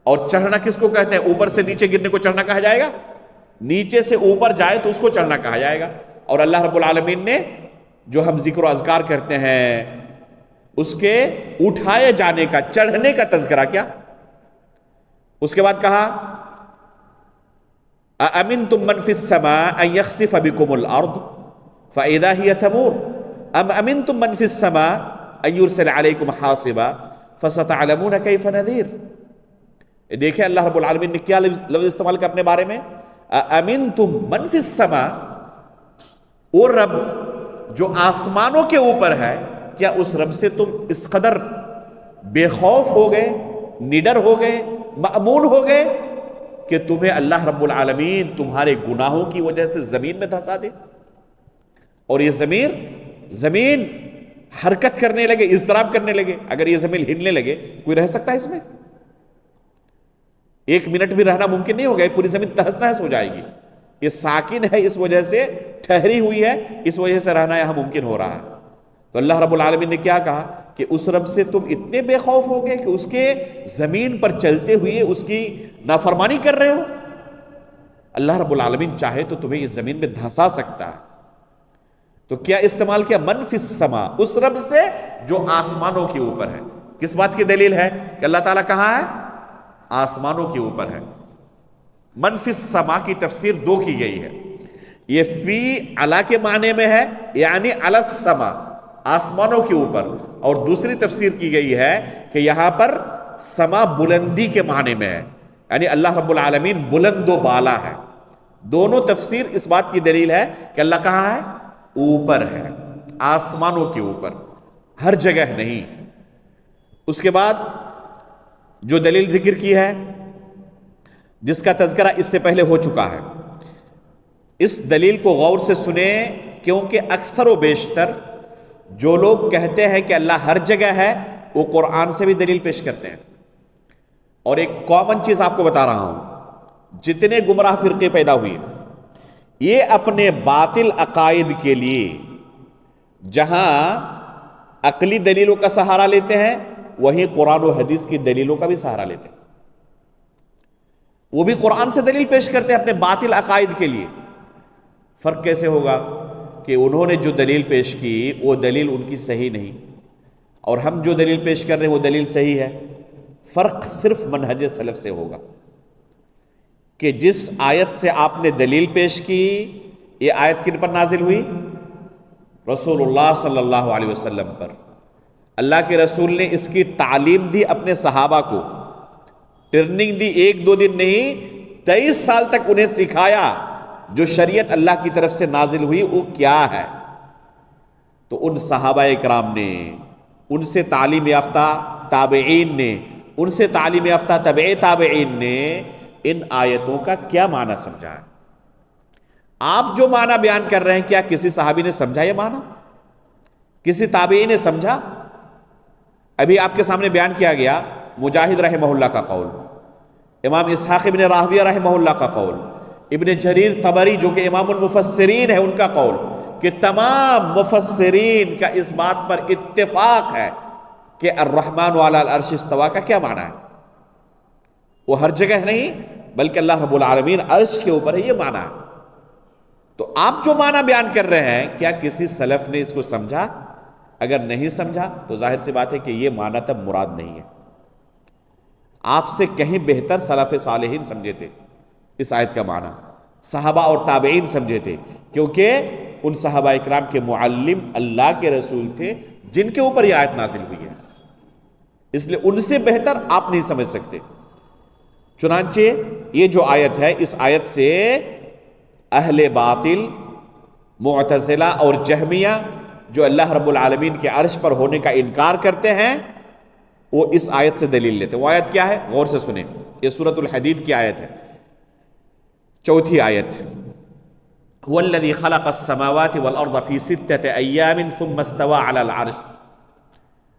اور چڑھنا کس کو کہتے ہیں؟ اوپر سے نیچے گرنے کو چڑھنا کہا جائے گا، نیچے سے اوپر جائے تو اس کو چڑھنا کہا جائے گا۔ اور اللہ رب العالمین نے جو ہم ذکر و اذکار کرتے ہیں اس کے اٹھائے جانے کا، چڑھنے کا تذکرہ کیا؟ اس کے بعد کہا اَأَمِنْتُمْ مَنْ فِي السَّمَاءِ أَنْ يَخْسِفَ بِكُمُ الْأَرْضُ فَإِذَا هِيَ تَمُورُ أَمْ أَمِنْتُمْ مَنْ فِي السَّمَاءِ أَنْ يُرْسِلَ عَلَيْكُمْ حَاصِبًا فَسَتَعْلَمُونَ كَيْفَ نَذِيرٌ۔ دیکھیں اللہ رب العالمین نے کیا لفظ استعمال کیا اپنے بارے میں؟ اَأَمِنْتُمْ مَنْ فِي السَّمَاءِ، وہ رب جو آسمانوں کے اوپر ہے، کیا اس رب سے تم اس قدر بے خوف ہو گئے، نڈر ہو گئے، مأمون ہو گئے کہ تمہیں اللہ رب العالمین تمہارے گناہوں کی وجہ سے زمین میں دھسا دے، اور یہ زمین حرکت کرنے لگے، اضطراب کرنے لگے؟ اگر یہ زمین ہلنے لگے کوئی رہ سکتا ہے اس میں؟ ایک منٹ بھی رہنا ممکن نہیں ہوگا، پوری زمین تہس نہس ہو جائے گی۔ یہ ساکن ہے، اس وجہ سے ٹھہری ہوئی ہے، اس وجہ سے رہنا یہاں ممکن ہو رہا ہے۔ تو اللہ رب العالمین نے کیا کہا کہ اس رب سے تم اتنے بے خوف ہو گئے کہ اس کے زمین پر چلتے ہوئے اس کی نافرمانی کر رہے ہو؟ اللہ رب العالمین چاہے تو تمہیں اس زمین میں دھسا سکتا ہے۔ تو کیا استعمال کیا؟ من فی السماء، اس رب سے جو آسمانوں کے اوپر ہے۔ کس بات کی دلیل ہے کہ اللہ تعالیٰ کہاں ہے؟ آسمانوں کے اوپر ہے۔ من فی السماء کی تفسیر دو کی گئی ہے، یہ فی علی کے معنی میں ہے، یعنی علی السماء، آسمانوں کے اوپر، اور دوسری تفسیر کی گئی ہے کہ یہاں پر سما بلندی کے معنی میں ہے، یعنی اللہ رب العالمین بلند و بالا ہے۔ دونوں تفسیر اس بات کی دلیل ہے کہ اللہ کہاں ہے؟ اوپر ہے، آسمانوں کے اوپر، ہر جگہ نہیں۔ اس کے بعد جو دلیل ذکر کی ہے جس کا تذکرہ اس سے پہلے ہو چکا ہے، اس دلیل کو غور سے سنیں، کیونکہ اکثر و بیشتر جو لوگ کہتے ہیں کہ اللہ ہر جگہ ہے وہ قرآن سے بھی دلیل پیش کرتے ہیں۔ اور ایک کامن چیز آپ کو بتا رہا ہوں، جتنے گمراہ فرقے پیدا ہوئے یہ اپنے باطل عقائد کے لیے جہاں عقلی دلیلوں کا سہارا لیتے ہیں وہیں قرآن و حدیث کی دلیلوں کا بھی سہارا لیتے ہیں۔ وہ بھی قرآن سے دلیل پیش کرتے ہیں اپنے باطل عقائد کے لیے۔ فرق کیسے ہوگا کہ انہوں نے جو دلیل پیش کی وہ دلیل ان کی صحیح نہیں، اور ہم جو دلیل پیش کر رہے ہیں وہ دلیل صحیح ہے؟ فرق صرف منہج سلف سے ہوگا کہ جس آیت سے آپ نے دلیل پیش کی، یہ آیت کن پر نازل ہوئی؟ رسول اللہ صلی اللہ علیہ وسلم پر۔ اللہ کے رسول نے اس کی تعلیم دی اپنے صحابہ کو، ٹریننگ دی، ایک دو دن نہیں، 23 سال تک انہیں سکھایا جو شریعت اللہ کی طرف سے نازل ہوئی وہ کیا ہے۔ تو ان صحابہ کرام نے ان سے تعلیم یافتہ تابعین نے، ان سے تعلیم یافتہ تبع تابعین نے ان آیتوں کا کیا معنی سمجھا ہے؟ آپ جو معنی بیان کر رہے ہیں، کیا کسی صحابی نے سمجھا یہ معنی؟ کسی تابعی نے سمجھا؟ ابھی آپ کے سامنے بیان کیا گیا مجاہد رحمہ اللہ کا قول، امام اسحاق ابن راہویہ رحمہ اللہ کا قول، ابن جریر طبری جو کہ امام المفسرین ہے ان کا قول، کہ تمام مفسرین کا اس بات پر اتفاق ہے کہ الرحمن علی العرش استویٰ کا کیا معنی ہے؟ وہ ہر جگہ نہیں بلکہ اللہ رب العالمین عرش کے اوپر ہے، یہ معنی ہے۔ تو آپ جو معنی بیان کر رہے ہیں، کیا کسی سلف نے اس کو سمجھا؟ اگر نہیں سمجھا تو ظاہر سی بات ہے کہ یہ معنی تب مراد نہیں ہے۔ آپ سے کہیں بہتر سلف صالحین سمجھے تھے اس آیت کا معنی، صحابہ اور تابعین سمجھے تھے، کیونکہ ان صحابہ اکرام کے معلم اللہ کے رسول تھے جن کے اوپر یہ آیت نازل ہوئی ہے، اس لیے ان سے بہتر آپ نہیں سمجھ سکتے۔ چنانچہ یہ جو آیت ہے، اس آیت سے اہل باطل، معتزلہ اور جہمیہ جو اللہ رب العالمین کے عرش پر ہونے کا انکار کرتے ہیں، وہ اس آیت سے دلیل لیتے ہیں۔ وہ آیت کیا ہے؟ غور سے سنیں، یہ سورۃ الحدید کی آیت ہے، چوتھی آیت۔ هو الذي خلق السماوات والارض في 6 ايام ثم استوى على العرش۔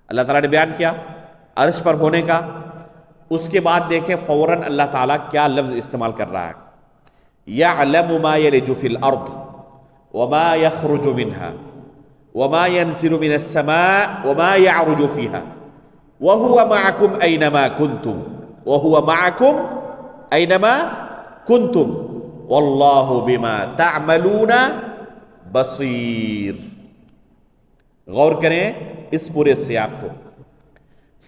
اللہ تعالیٰ نے بیان کیا عرش پر ہونے کا، اس کے بعد دیکھیں فوراً اللہ تعالیٰ کیا لفظ استعمال کر رہا ہے، يعلم ما يلج في الارض وما يخرج منها وما ينزل من السماء وما يعرج فيها وهو معكم اينما كنتم وهو معكم اينما كنتم واللہ بما تعملون بصیر۔ غور کریں اس پورے سیاق کو۔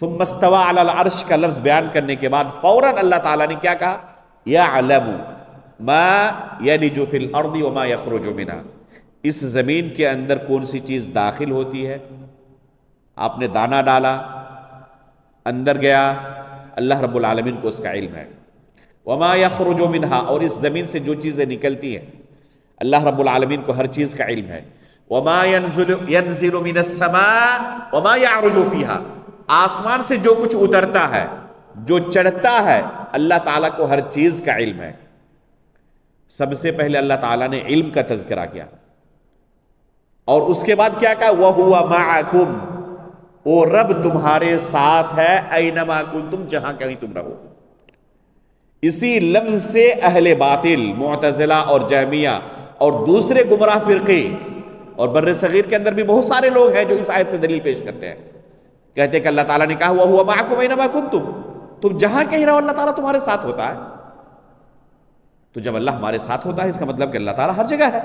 ثم استوى علی العرش کا لفظ بیان کرنے کے بعد فوراً اللہ تعالیٰ نے کیا کہا؟ یعلم ما یلج فی الارض وما یخرج منها۔ اس زمین کے اندر کون سی چیز داخل ہوتی ہے، آپ نے دانہ ڈالا اندر گیا، اللہ رب العالمین کو اس کا علم ہے۔ وما یخرج منها، اور اس زمین سے جو چیزیں نکلتی ہیں اللہ رب العالمین کو ہر چیز کا علم ہے۔ وما ينزل من السماء وما يعرج فيها، آسمان سے جو کچھ اترتا ہے، جو چڑھتا ہے، اللہ تعالیٰ کو ہر چیز کا علم ہے۔ سب سے پہلے اللہ تعالیٰ نے علم کا تذکرہ کیا، اور اس کے بعد کیا کہا؟ وَهُوَ مَعَكُمْ، وہ رب تمہارے ساتھ ہے، اَيْنَمَا كُنْتُمْ، جہاں کہیں تم رہو۔ اسی لفظ سے اہل باطل، معتزلہ اور جہمیہ اور دوسرے گمراہ فرقے، اور بر صغیر کے اندر بھی بہت سارے لوگ ہیں جو اس آیت سے دلیل پیش کرتے ہیں، کہتے ہیں کہ اللہ تعالیٰ نے کہا وَهُوَ مَعَكُمْ أَيْنَمَا كُنْتُمْ، تم جہاں کہیں رہو اللہ تعالیٰ تمہارے ساتھ ہوتا ہے۔ تو جب اللہ ہمارے ساتھ ہوتا ہے اس کا مطلب کہ اللہ تعالیٰ ہر جگہ ہے۔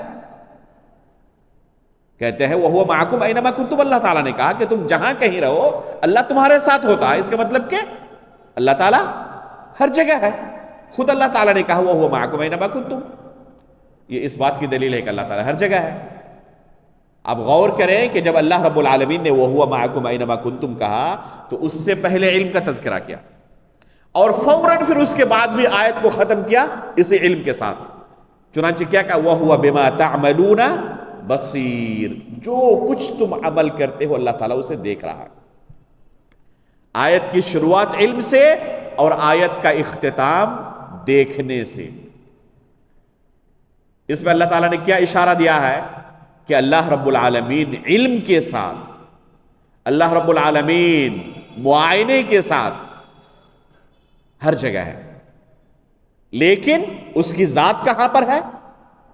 کہتے ہیں وَهُوَ مَعَكُمْ أَيْنَمَا كُنْتُمْ، اللہ تعالیٰ نے کہا کہ تم جہاں کہیں رہو اللہ تمہارے ساتھ ہوتا ہے، اس کا مطلب کہ اللہ تعالیٰ ہر جگہ ہے۔ خود اللہ تعالیٰ نے کہا وَهُوَ مَعَكُمْ أَيْنَمَا كُنْتُمْ، یہ اس بات کی دلیل ہے کہ اللہ تعالیٰ ہر جگہ ہے۔ اب غور کریں کہ جب اللہ رب العالمین نے وَهُوَ مَعَكُمْ أَيْنَمَا كُنْتُمْ کہا تو اس سے پہلے علم کا تذکرہ کیا، اور فوراً پھر اس کے بعد بھی آیت کو ختم کیا اسی علم کے ساتھ۔ چنانچہ کیا کہا؟ وَهُوَ بِمَا تَعْمَلُونَ بصیر، جو کچھ تم عمل کرتے ہو اللہ تعالیٰ اسے دیکھ رہا ہے۔ آیت کی شروعات علم سے اور آیت کا اختتام دیکھنے سے۔ اس میں اللہ تعالیٰ نے کیا اشارہ دیا ہے کہ اللہ رب العالمین علم کے ساتھ، اللہ رب العالمین معائنے کے ساتھ ہر جگہ ہے، لیکن اس کی ذات کہاں پر ہے؟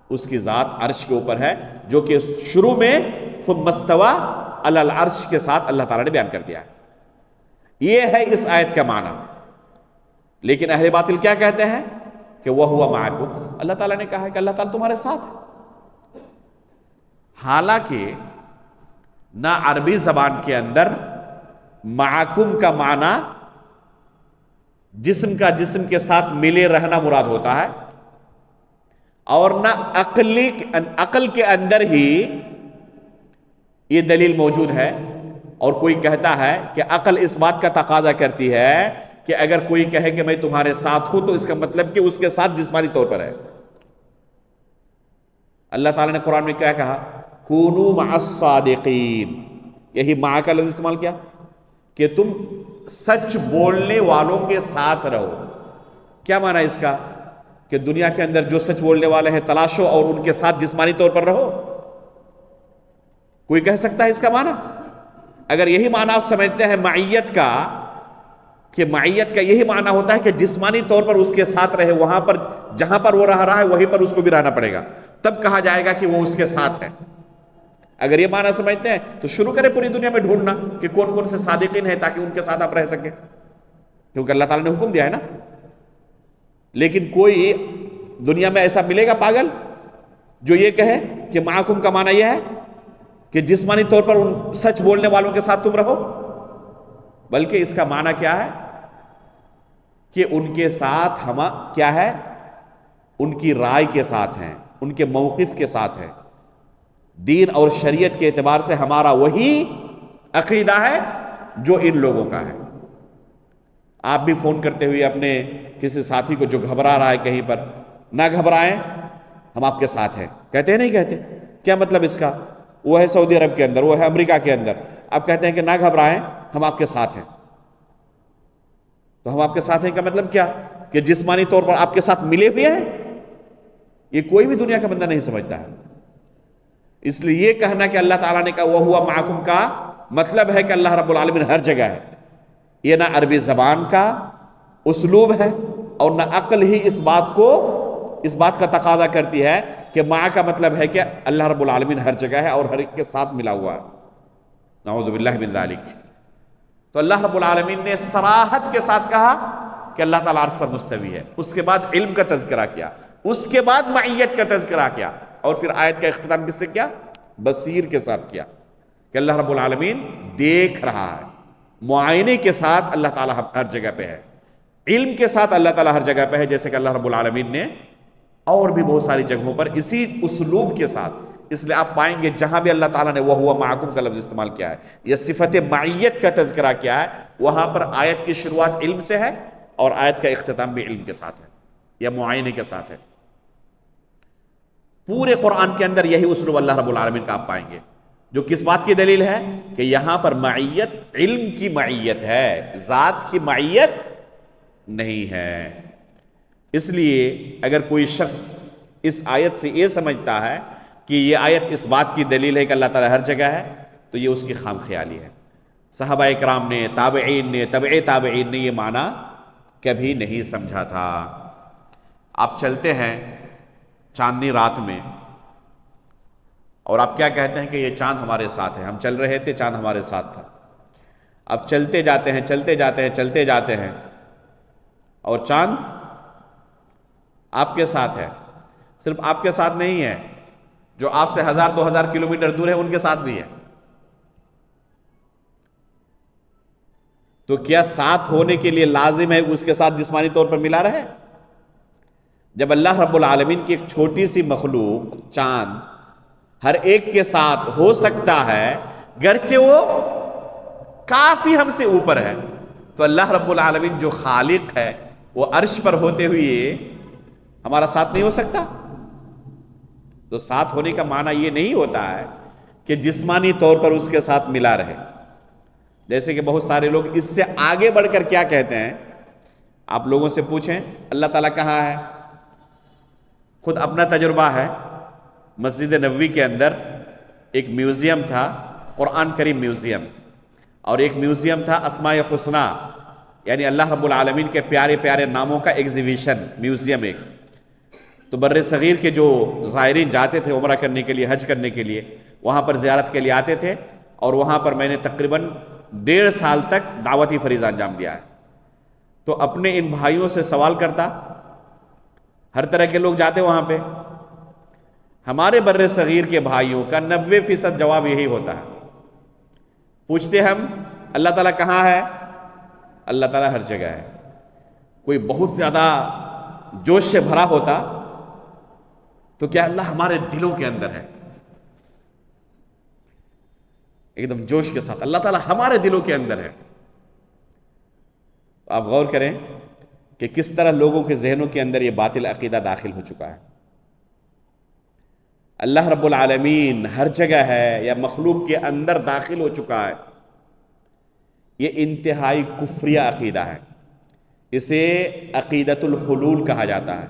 اس کی ذات عرش کے اوپر ہے، جو کہ شروع میں ثم استوى علی العرش کے ساتھ اللہ تعالیٰ نے بیان کر دیا ہے۔ یہ ہے اس آیت کا معنی۔ لیکن اہل باطل کیا کہتے ہیں کہ وَهُوَ مَعَكُمْ، اللہ تعالیٰ نے کہا ہے کہ اللہ تعالیٰ تمہارے ساتھ ہے۔ حالانکہ نہ عربی زبان کے اندر معکم کا معنی جسم کا جسم کے ساتھ ملے رہنا مراد ہوتا ہے، اور نہ عقل کے اندر ہی یہ دلیل موجود ہے۔ اور کوئی کہتا ہے کہ عقل اس بات کا تقاضا کرتی ہے کہ اگر کوئی کہے کہ میں تمہارے ساتھ ہوں تو اس کا مطلب کہ اس کے ساتھ جسمانی طور پر ہے۔ اللہ تعالیٰ نے قرآن میں کیا کہا؟ کونوا مع الصادقین، یہی مع کا لفظ استعمال کیا، کہ تم سچ بولنے والوں کے ساتھ رہو۔ کیا معنی اس کا؟ کہ دنیا کے اندر جو سچ بولنے والے ہیں تلاشو اور ان کے ساتھ جسمانی طور پر رہو۔ کوئی کہہ سکتا ہے اس کا معنی؟ اگر یہی معنی آپ سمجھتے ہیں معیت کا، کہ معیت کا یہی معنی ہوتا ہے کہ جسمانی طور پر اس کے ساتھ رہے، وہاں پر جہاں پر وہ رہ رہا ہے وہیں پر اس کو بھی رہنا پڑے گا، تب کہا جائے گا کہ وہ اس کے ساتھ ہے۔ اگر یہ معنی سمجھتے ہیں تو شروع کریں پوری دنیا میں ڈھونڈنا کہ کون کون سے صادقین ہیں تاکہ ان کے ساتھ آپ رہ سکیں، کیونکہ اللہ تعالیٰ نے حکم دیا ہے نا۔ لیکن کوئی دنیا میں ایسا ملے گا پاگل جو یہ کہے کہ معکم کا معنی یہ ہے کہ جسمانی طور پر ان سچ بولنے والوں کے ساتھ تم رہو؟ بلکہ اس کا معنی کیا ہے کہ ان کے ساتھ ہم کیا ہے، ان کی رائے کے ساتھ ہیں، ان کے موقف کے ساتھ ہیں۔ دین اور شریعت کے اعتبار سے ہمارا وہی عقیدہ ہے جو ان لوگوں کا ہے۔ آپ بھی فون کرتے ہوئے اپنے کسی ساتھی کو جو گھبرا رہا ہے کہیں پر، نہ گھبرائیں، ہم آپ کے ساتھ ہیں، کہتے ہیں نہیں کہتے؟ کیا مطلب اس کا؟ وہ ہے سعودی عرب کے اندر، وہ ہے امریکہ کے اندر، آپ کہتے ہیں کہ نہ گھبرائیں، ہم آپ کے ساتھ ہیں۔ تو ہم آپ کے ساتھ ہیں کا مطلب کیا؟ کہ جسمانی طور پر آپ کے ساتھ ملے ہوئے ہیں؟ یہ کوئی بھی دنیا کا بندہ نہیں سمجھتا ہے۔ اس لیے یہ کہنا کہ اللہ تعالیٰ نے کہا وَهُوَ مَعَكُمْ کا مطلب ہے کہ اللہ رب العالمین ہر جگہ ہے، یہ نہ عربی زبان کا اسلوب ہے اور نہ عقل ہی اس بات کا تقاضا کرتی ہے کہ مع کا مطلب ہے کہ اللہ رب العالمین ہر جگہ ہے اور ہر ایک کے ساتھ ملا ہوا ہے۔ نعوذ باللہ من ذالک۔ تو اللہ رب العالمین نے صراحت کے ساتھ کہا کہ اللہ تعالیٰ عرش پر مستوی ہے، اس کے بعد علم کا تذکرہ کیا، اس کے بعد معیت کا تذکرہ کیا، اور پھر آیت کا اختتام کس سے کیا؟ بصیر کے ساتھ کیا، کہ اللہ رب العالمین دیکھ رہا ہے۔ معائنے کے ساتھ اللہ تعالیٰ ہر جگہ پہ ہے، علم کے ساتھ اللہ تعالیٰ ہر جگہ پہ ہے، جیسے کہ اللہ رب العالمین نے اور بھی بہت ساری جگہوں پر اسی اسلوب کے ساتھ۔ اس لیے آپ پائیں گے جہاں بھی اللہ تعالیٰ نے وَهُوَ مَعَكُمْ کا لفظ استعمال کیا ہے یا صفت معیت کا تذکرہ کیا ہے، وہاں پر آیت کی شروعات علم سے ہے اور آیت کا اختتام بھی علم کے ساتھ ہے یا معائنے کے ساتھ ہے۔ پورے قرآن کے اندر یہی اسلوب اللہ رب العالمین کا آپ پائیں گے، جو کس بات کی دلیل ہے؟ کہ یہاں پر معیت علم کی معیت ہے، ذات کی معیت نہیں ہے۔ اس لیے اگر کوئی شخص اس آیت سے یہ سمجھتا ہے کہ یہ آیت اس بات کی دلیل ہے کہ اللہ تعالیٰ ہر جگہ ہے، تو یہ اس کی خام خیالی ہے۔ صحابہ اکرام نے، تابعین نے، تبع تابعین نے یہ معنی کبھی نہیں سمجھا تھا۔ آپ چلتے ہیں چاندنی رات میں اور آپ کیا کہتے ہیں کہ یہ چاند ہمارے ساتھ ہے، ہم چل رہے تھے چاند ہمارے ساتھ تھا۔ اب چلتے جاتے ہیں چلتے جاتے ہیں چلتے جاتے ہیں اور چاند آپ کے ساتھ ہے۔ صرف آپ کے ساتھ نہیں ہے، جو آپ سے 1000-2000 کلومیٹر دور ہے ان کے ساتھ بھی ہے۔ تو کیا ساتھ ہونے کے لیے لازم ہے اس کے ساتھ جسمانی طور پر ملا رہے؟ جب اللہ رب العالمین کی ایک چھوٹی سی مخلوق چاند ہر ایک کے ساتھ ہو سکتا ہے، گرچہ وہ کافی ہم سے اوپر ہے، تو اللہ رب العالمین جو خالق ہے وہ عرش پر ہوتے ہوئے ہمارا ساتھ نہیں ہو سکتا؟ تو ساتھ ہونے کا معنی یہ نہیں ہوتا ہے کہ جسمانی طور پر اس کے ساتھ ملا رہے۔ جیسے کہ بہت سارے لوگ اس سے آگے بڑھ کر کیا کہتے ہیں، آپ لوگوں سے پوچھیں اللہ تعالیٰ کہاں ہے؟ خود اپنا تجربہ ہے، مسجد نبوی کے اندر ایک میوزیم تھا، قرآن کریم میوزیم، اور ایک میوزیم تھا اسماء حسنہ، یعنی اللہ رب العالمین کے پیارے پیارے ناموں کا ایگزیبیشن میوزیم ایک۔ تو بر صغیر کے جو زائرین جاتے تھے عمرہ کرنے کے لیے، حج کرنے کے لیے، وہاں پر زیارت کے لیے آتے تھے، اور وہاں پر میں نے تقریباً 1.5 سال تک دعوتی فریضہ انجام دیا ہے۔ تو اپنے ان بھائیوں سے سوال کرتا، ہر طرح کے لوگ جاتے وہاں پہ، ہمارے بر صغیر کے بھائیوں کا 90% جواب یہی ہوتا ہے۔ پوچھتے ہم اللہ تعالیٰ کہاں ہے؟ اللہ تعالیٰ ہر جگہ ہے۔ کوئی بہت زیادہ جوش سے بھرا ہوتا تو کیا اللہ ہمارے دلوں کے اندر ہے؟ ایک دم جوش کے ساتھ اللہ تعالیٰ ہمارے دلوں کے اندر ہے۔ آپ غور کریں کہ کس طرح لوگوں کے ذہنوں کے اندر یہ باطل عقیدہ داخل ہو چکا ہے۔ اللہ رب العالمین ہر جگہ ہے یا مخلوق کے اندر داخل ہو چکا ہے، یہ انتہائی کفریہ عقیدہ ہے. اسے عقیدۃ الحلول کہا جاتا ہے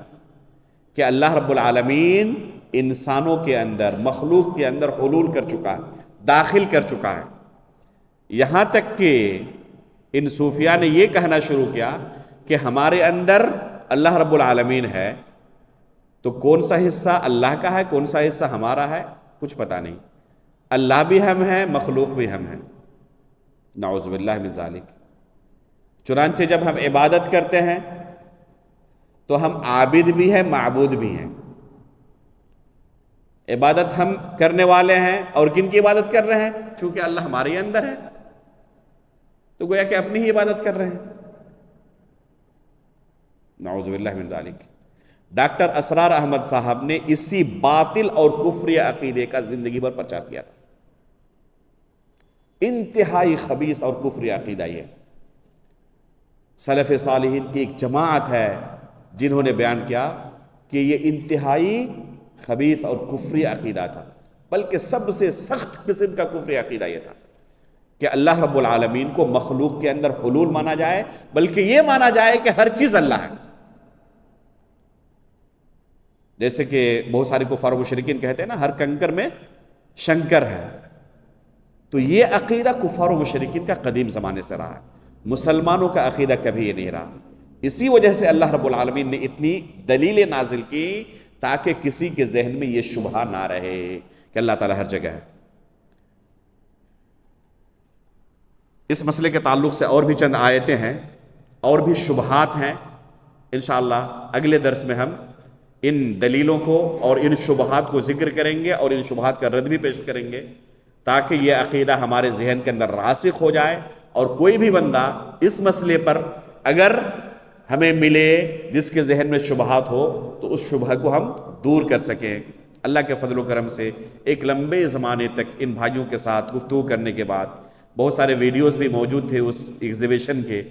کہ اللہ رب العالمین انسانوں کے اندر، مخلوق کے اندر حلول کر چکا ہے، داخل کر چکا ہے. یہاں تک کہ ان صوفیاء نے یہ کہنا شروع کیا کہ ہمارے اندر اللہ رب العالمین ہے، تو کون سا حصہ اللہ کا ہے، کون سا حصہ ہمارا ہے، کچھ پتہ نہیں. اللہ بھی ہم ہیں، مخلوق بھی ہم ہیں. نعوذ باللہ من ذالک. چنانچہ جب ہم عبادت کرتے ہیں تو ہم عابد بھی ہیں، معبود بھی ہیں. عبادت ہم کرنے والے ہیں، اور کن کی عبادت کر رہے ہیں؟ چونکہ اللہ ہمارے اندر ہے تو گویا کہ اپنی ہی عبادت کر رہے ہیں. نعوذ باللہ من ذالک. ڈاکٹر اسرار احمد صاحب نے اسی باطل اور کفری عقیدے کا زندگی بھر پرچار کیا تھا. انتہائی خبیث اور کفری عقیدہ یہ. سلف صالحین کی ایک جماعت ہے جنہوں نے بیان کیا کہ یہ انتہائی خبیث اور کفری عقیدہ تھا، بلکہ سب سے سخت قسم کا کفری عقیدہ یہ تھا کہ اللہ رب العالمین کو مخلوق کے اندر حلول مانا جائے، بلکہ یہ مانا جائے کہ ہر چیز اللہ ہے. جیسے کہ بہت سارے کفار و مشرکین کہتے ہیں نا، ہر کنکر میں شنکر ہے. تو یہ عقیدہ کفار و مشرکین کا قدیم زمانے سے رہا ہے، مسلمانوں کا عقیدہ کبھی یہ نہیں رہا. اسی وجہ سے اللہ رب العالمین نے اتنی دلیلیں نازل کی تاکہ کسی کے ذہن میں یہ شبہ نہ رہے کہ اللہ تعالیٰ ہر جگہ ہے. اس مسئلے کے تعلق سے اور بھی چند آیتیں ہیں، اور بھی شبہات ہیں. انشاءاللہ اگلے درس میں ہم ان دلیلوں کو اور ان شبہات کو ذکر کریں گے اور ان شبہات کا رد بھی پیش کریں گے، تاکہ یہ عقیدہ ہمارے ذہن کے اندر راسخ ہو جائے، اور کوئی بھی بندہ اس مسئلے پر اگر ہمیں ملے جس کے ذہن میں شبہات ہو تو اس شبہ کو ہم دور کر سکیں. اللہ کے فضل و کرم سے ایک لمبے زمانے تک ان بھائیوں کے ساتھ گفتگو کرنے کے بعد، بہت سارے ویڈیوز بھی موجود تھے اس ایگزیبیشن کے،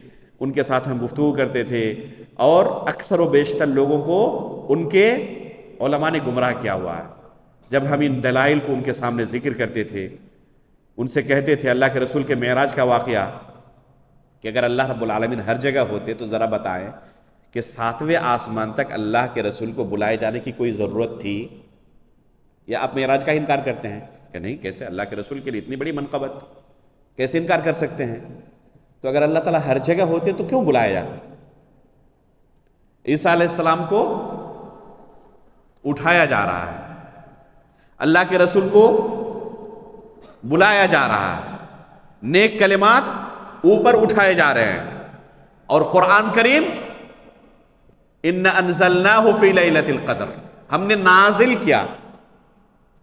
ان کے ساتھ ہم گفتگو کرتے تھے، اور اکثر و بیشتر لوگوں کو ان کے علماء نے گمراہ کیا ہوا ہے. جب ہم ان دلائل کو ان کے سامنے ذکر کرتے تھے، ان سے کہتے تھے اللہ کے رسول کے معراج کا واقعہ کہ اگر اللہ رب العالمین ہر جگہ ہوتے تو ذرا بتائیں کہ 7ویں آسمان تک اللہ کے رسول کو بلائے جانے کی کوئی ضرورت تھی؟ یا آپ معراج کا انکار کرتے ہیں کہ نہیں، کیسے اللہ کے رسول کے لیے اتنی بڑی منقبت، کیسے انکار کر سکتے ہیں؟ تو اگر اللہ تعالیٰ ہر جگہ ہوتے تو کیوں بلایا جاتا؟ عیسیٰ علیہ السلام کو اٹھایا جا رہا ہے، اللہ کے رسول کو بلایا جا رہا ہے، نیک کلمات اوپر اٹھائے جا رہے ہیں، اور قرآن کریم ان انزلناہ فی لیلۃ القدر ہم نے نازل کیا.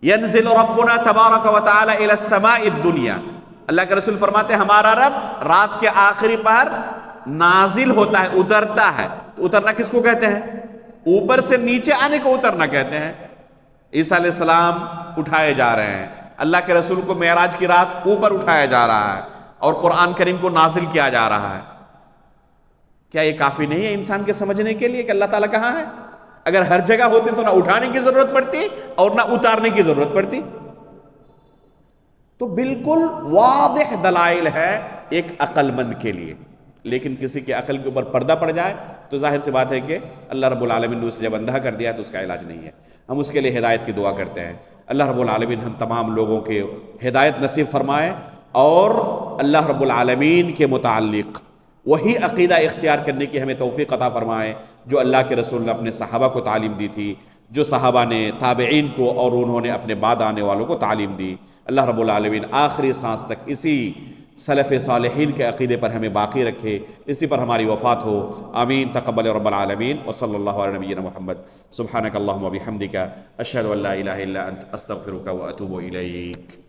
ینزل ربنا تبارک و تعالی الی السماء الدنیا، اللہ کے رسول فرماتے ہیں ہمارا رب رات کے آخری پہر نازل ہوتا ہے، اترتا ہے. اترنا کس کو کہتے ہیں؟ اوپر سے نیچے آنے کو اترنا کہتے ہیں. عیسیٰ علیہ السلام اٹھائے جا رہے ہیں، اللہ کے رسول کو معراج کی رات اوپر اٹھایا جا رہا ہے، اور قرآن کریم کو نازل کیا جا رہا ہے. کیا یہ کافی نہیں ہے انسان کے سمجھنے کے لیے کہ اللہ تعالیٰ کہاں ہے؟ اگر ہر جگہ ہوتے تو نہ اٹھانے کی ضرورت پڑتی اور نہ اتارنے کی ضرورت پڑتی. تو بالکل واضح دلائل ہے ایک عقل مند کے لیے، لیکن کسی کے عقل کے اوپر پردہ پڑ جائے تو ظاہر سی بات ہے کہ اللہ رب العالمین نے اسے جب اندھا کر دیا تو اس کا علاج نہیں ہے. ہم اس کے لیے ہدایت کی دعا کرتے ہیں. اللہ رب العالمین ہم تمام لوگوں کے ہدایت نصیب فرمائے، اور اللہ رب العالمین کے متعلق وہی عقیدہ اختیار کرنے کی ہمیں توفیق عطا فرمائے جو اللہ کے رسول نے اپنے صحابہ کو تعلیم دی تھی، جو صحابہ نے تابعین کو اور انہوں نے اپنے بعد آنے والوں کو تعلیم دی. اللہ رب العالمین آخری سانس تک اسی سلف صالحین کے عقیدے پر ہمیں باقی رکھے، اسی پر ہماری وفات ہو. آمین. تقبل رب العالمین. وصلی اللہ علی نبینا محمد. سبحانک اللہم و بحمدک، اشہد ان لا الہ الا انت، استغفرک و اتوب الیک.